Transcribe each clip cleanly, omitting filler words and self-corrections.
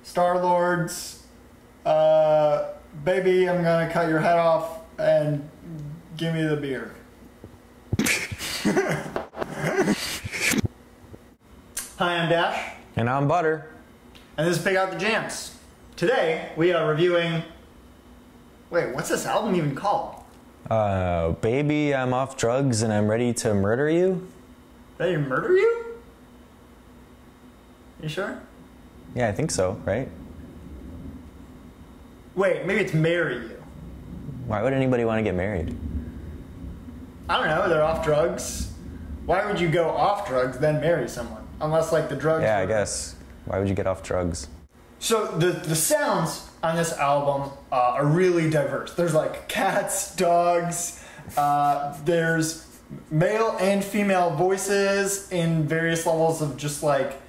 Star-Lord's Baby, I'm gonna cut your head off and give me the beer. Hi, I'm Dash. And I'm Butter. And this is Pick Out the Jams. Today, we are reviewing... Wait, what's this album even called? Baby, I'm off drugs and I'm ready to murder you. Ready to murder you? You sure? Yeah, I think so, right? Wait, maybe it's marry you. Why would anybody want to get married? I don't know, they're off drugs. Why would you go off drugs, then marry someone? Unless, like, the drugs... Yeah, I guess. Why would you get off drugs? So, the sounds on this album are really diverse. There's, like, cats, dogs, there's male and female voices in various levels of just, like,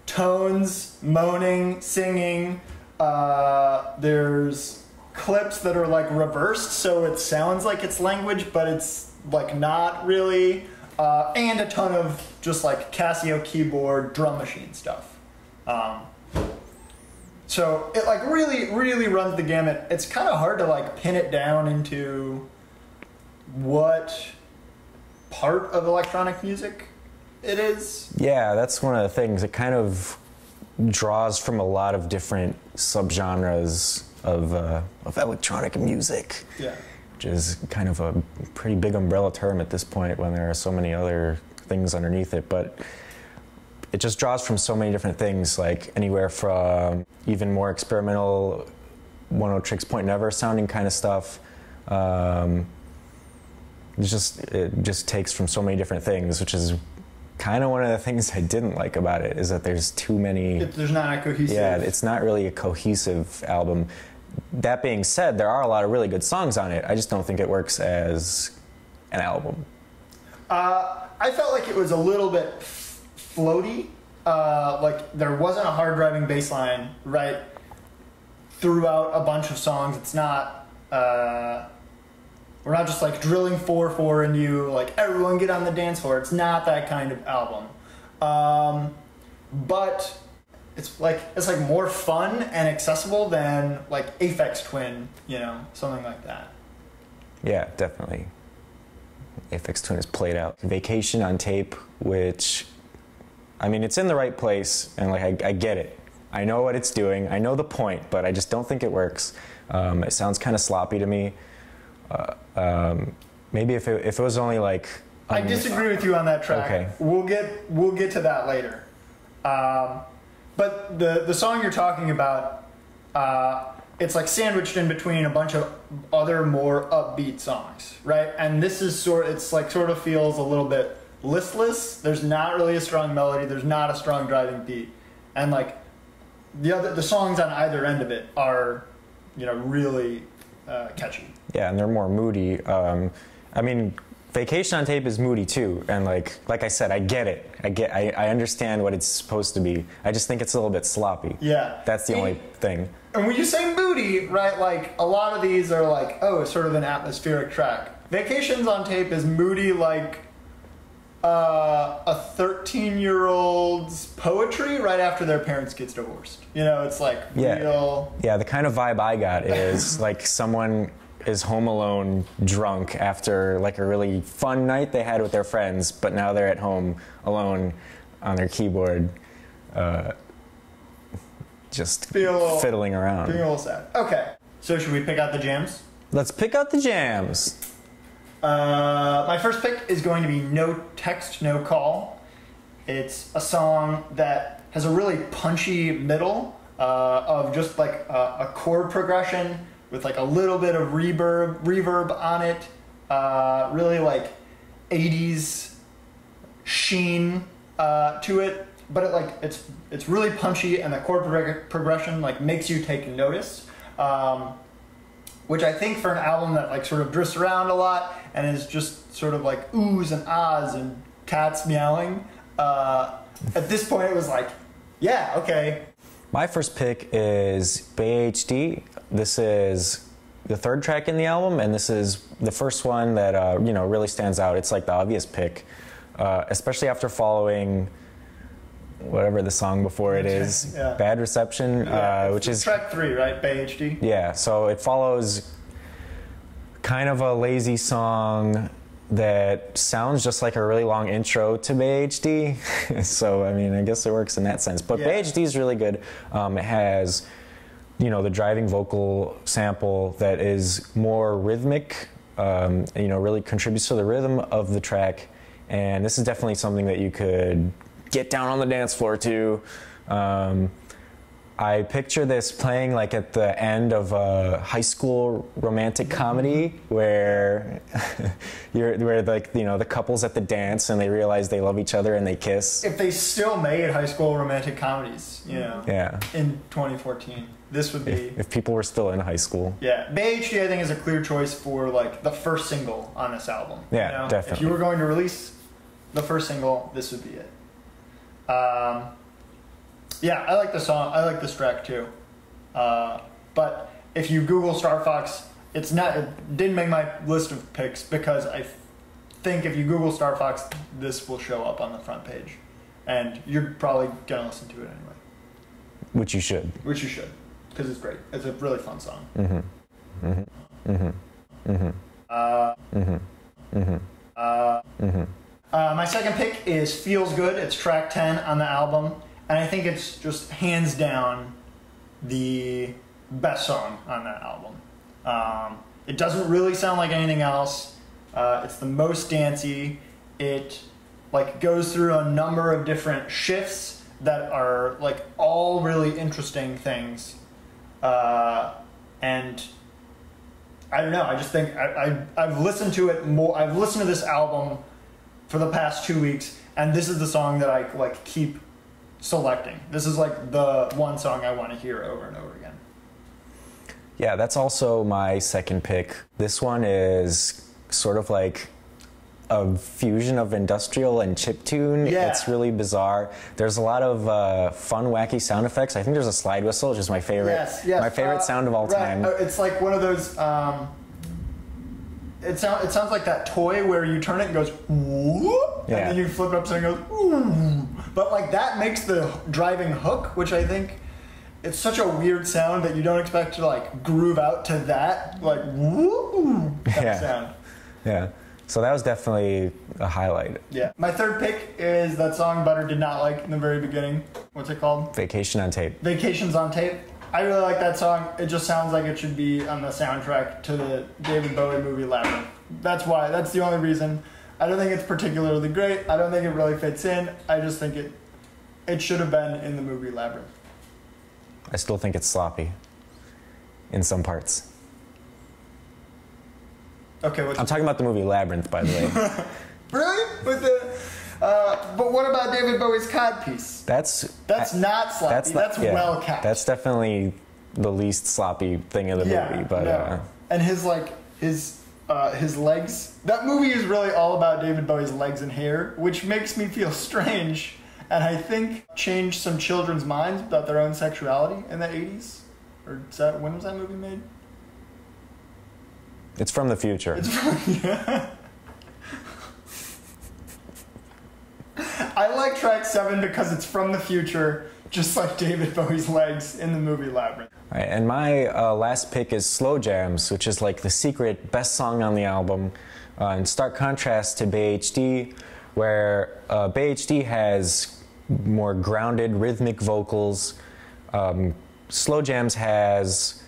tones, moaning, singing. There's clips that are, like, reversed, so it sounds like it's language, but it's, like, not really. And a ton of just, like, Casio keyboard, drum machine stuff. So it, like, really runs the gamut. It's kind of hard to, like, pin it down into what part of electronic music it is. Yeah, that's one of the things. It kind of draws from a lot of different subgenres of electronic music. Yeah. Which is kind of a pretty big umbrella term at this point when there are so many other things underneath it. But it just draws from so many different things, like anywhere from even more experimental, One O Tricks Point Never sounding kind of stuff. It just takes from so many different things, which is kind of one of the things I didn't like about it, is that there's too many... There's not a cohesive... Yeah, it's not really a cohesive album. That being said, there are a lot of really good songs on it. I just don't think it works as an album. I felt like it was a little bit floaty. Like, there wasn't a hard driving bass line right throughout a bunch of songs. It's not... we're not just, like, drilling 4/4 into you, like, everyone get on the dance floor. It's not that kind of album. But it's like more fun and accessible than, like, Aphex Twin, you know, something like that. Yeah, definitely. Aphex Twin is played out. Vacation on tape, which, I mean, it's in the right place, and, like, I get it. I know what it's doing. I know the point, but I just don't think it works. It sounds kind of sloppy to me. Maybe if it was only, like... I disagree with you on that track. Okay. We'll get to that later. But the song you're talking about, it's, like, sandwiched in between a bunch of other more upbeat songs, right? And this is sort of feels a little bit listless. There's not really a strong melody. There's not a strong driving beat. And, like, the songs on either end of it are, you know, really catchy. Yeah, and they're more moody. I mean, Vacation on Tape is moody too, and like I said, I get it. I understand what it's supposed to be. I just think it's a little bit sloppy. Yeah. That's the only thing. And when you say moody, right, like, a lot of these are like, oh, sort of an atmospheric track. Vacations on Tape is moody like a 13-year-old's poetry right after their parents gets divorced. You know, it's like real... Yeah, the kind of vibe I got is like someone is home alone drunk after, like, a really fun night they had with their friends, but now they're at home alone on their keyboard just fiddling around. Being a little sad. Okay, so should we pick out the jams? Let's pick out the jams. My first pick is going to be No Text, No Call. It's a song that has a really punchy middle of just, like, a chord progression with, like, a little bit of reverb on it. Really, like, 80s sheen to it. But it, like, it's really punchy, and the chord progression, like, makes you take notice. Which I think for an album that, like, sort of drifts around a lot and is just sort of like oohs and ahs and cats meowing, at this point it was like, yeah, okay. My first pick is Bay HD. This is the third track in the album, and this is the first one that you know, really stands out. It's like the obvious pick, especially after following whatever the song before it is, Yeah. Bad Reception, which is track 3, right? Bay HD. Yeah, so it follows kind of a lazy song that sounds just like a really long intro to Bay HD. So, I mean, I guess it works in that sense. But Bay HD is really good. It has, the driving vocal sample that is more rhythmic, really contributes to the rhythm of the track. And this is definitely something that you could get down on the dance floor to. I picture this playing like at the end of a high school romantic comedy where the couple's at the dance and they realize they love each other and they kiss. If they still made high school romantic comedies, in 2014, this would be... If people were still in high school. Yeah. Bay HD, I think, is a clear choice for like the first single on this album. Yeah, definitely. If you were going to release the first single, this would be it. Yeah, I like the song. I like this track too. But if you Google Star Fox, it didn't make my list of picks because I think if you Google Star Fox, this will show up on the front page. And you're probably going to listen to it anyway. Which you should. Which you should, because it's great. It's a really fun song. My second pick is Feels Good. It's track 10 on the album. And I think it's just hands down the best song on that album. It doesn't really sound like anything else. It's the most dancey. It goes through a number of different shifts that are all really interesting things. And I don't know. I just think I've listened to it more. I've listened to this album for the past 2 weeks, and this is the song that I keep selecting. This is the one song I want to hear over and over again. Yeah, that's also my second pick. This one is sort of like a fusion of industrial and chiptune. Yeah. It's really bizarre. There's a lot of fun, wacky sound effects. I think there's a slide whistle, which is my favorite. Yes. My favorite sound of all time. It's like one of those. It sounds like that toy where you turn it and goes whoop, and then you flip it up so it goes ooh. But that makes the driving hook, which I think it's such a weird sound that you don't expect to groove out to that woo sound. Yeah. So that was definitely a highlight. Yeah. My third pick is that song Butter did not like in the very beginning. What's it called? Vacation on Tape. Vacations on Tape. I really like that song. It just sounds like it should be on the soundtrack to the David Bowie movie Labyrinth. That's why. That's the only reason. I don't think it's particularly great. I don't think it really fits in. I just think it should have been in the movie Labyrinth. I still think it's sloppy in some parts. Okay, I'm talking about the movie Labyrinth, by the way. Really? With the but what about David Bowie's codpiece? That's not sloppy. That's well cast. That's definitely the least sloppy thing in the movie. But and his legs. That movie is really all about David Bowie's legs and hair, which makes me feel strange, and I think changed some children's minds about their own sexuality in the 80s. Or when was that movie made? It's from the future. I like track 7 because it's from the future, just like David Bowie's legs in the movie Labyrinth. All right, and my last pick is Slow Jams, which is the secret best song on the album. In stark contrast to Bay HD, where Bay HD has more grounded rhythmic vocals. Slow Jams has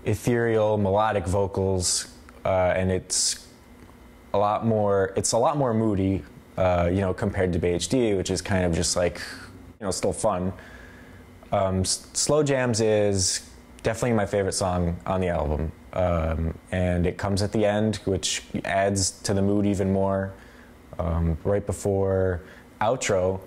ethereal melodic vocals, and it's a lot more moody. Compared to Bay HD, which is kind of just still fun. Slow Jams is definitely my favorite song on the album. And it comes at the end, which adds to the mood even more. Right before outro.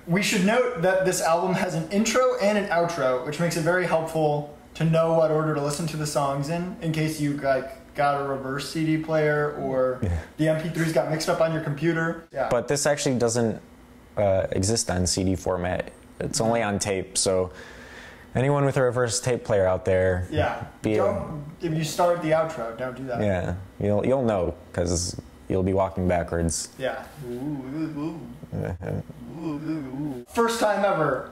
We should note that this album has an intro and an outro, which makes it very helpful to know what order to listen to the songs in case you got a reverse CD player or the MP3s got mixed up on your computer. Yeah. But this actually doesn't exist on CD format. It's only on tape, so anyone with a reverse tape player out there, if you start the outro, don't do that. Yeah, you'll know because you'll be walking backwards. Yeah. First time ever,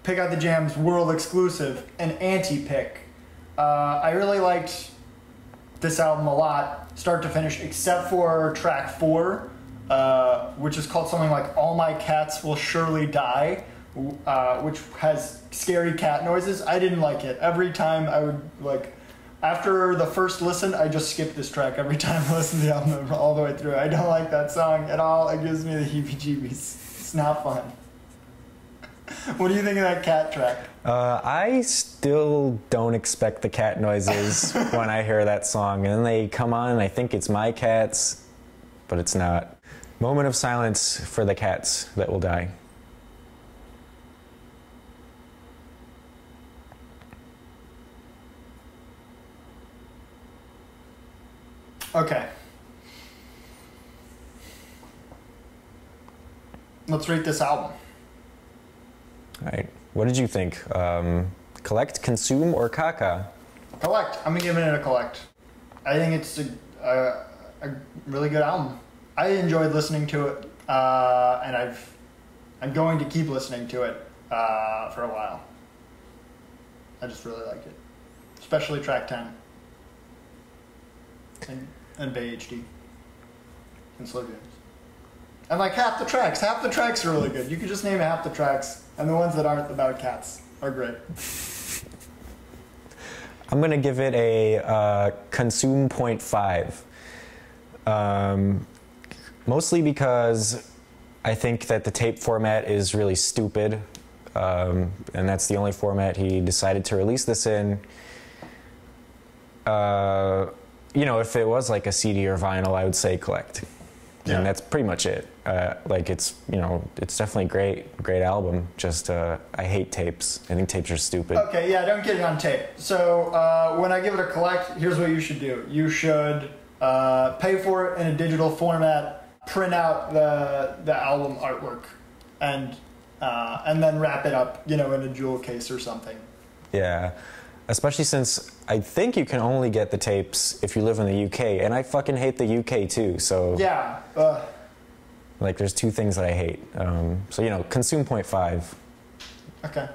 pick out the Jams world exclusive, an anti-pick. I really liked this album a lot, start to finish, except for track 4, which is called something like All My Cats Will Surely Die, which has scary cat noises. I didn't like it. Every time I would, like, after the first listen, I just skip this track every time I listen to the album all the way through. I don't like that song at all. It gives me the heebie-jeebies. It's not fun. What do you think of that cat track? I still don't expect the cat noises when I hear that song. And then they come on and I think it's my cats, but it's not. Moment of silence for the cats that will die. Okay. Let's rate this album. All right. What did you think? Collect, consume, or caca? Collect. I'm giving it a collect. I think it's a really good album. I enjoyed listening to it, and I'm going to keep listening to it for a while. I just really liked it, especially track 10 and Bay HD and Slow Jams. And like half the tracks are really good. You could just name half the tracks, and the ones that aren't about cats are great. I'm gonna give it a consume 0.5. Mostly because I think that the tape format is really stupid, and that's the only format he decided to release this in. You know, if it was like a CD or vinyl, I would say collect. Yeah. And that's pretty much it. Like it's, you know, it's definitely great album. Just I hate tapes. I think tapes are stupid. Okay, yeah, don't get it on tape. So when I give it a collect, here's what you should do. You should pay for it in a digital format, print out the album artwork, and then wrap it up, you know, in a jewel case or something. Yeah. Especially since I think you can only get the tapes if you live in the UK, and I fucking hate the UK too, so... Yeah. Like, there's two things that I hate. So, you know, consume 0.5. Okay.